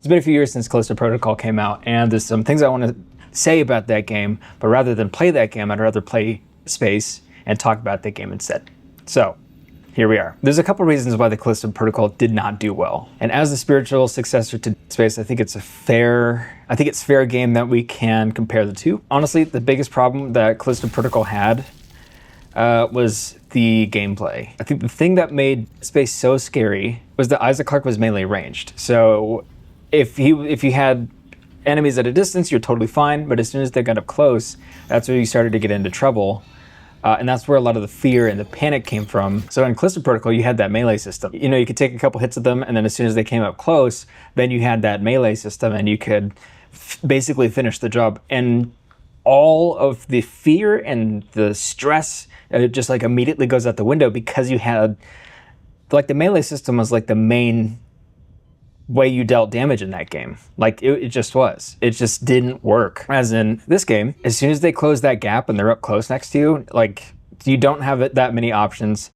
It's been a few years since Callisto Protocol came out, and there's some things I want to say about that game, but rather than play that game, I'd rather play Space and talk about that game instead. So, here we are. There's a couple reasons why the Callisto Protocol did not do well. And as the spiritual successor to Space, I think it's fair game that we can compare the two. Honestly, the biggest problem that Callisto Protocol had was the gameplay. I think the thing that made Space so scary was that Isaac Clarke was melee ranged. So if you had enemies at a distance, you're totally fine, but as soon as they got up close, that's where you started to get into trouble. And that's where a lot of the fear and the panic came from. So in Callisto Protocol, you had that melee system. You know, you could take a couple hits of them, and then as soon as they came up close, then you had that melee system, and you could basically finish the job. And all of the fear and the stress, it just like immediately goes out the window because you had, like, the melee system was like the main way you dealt damage in that game. Like, it just was. It just didn't work. As in this game, as soon as they close that gap and they're up close next to you, like, you don't have that many options.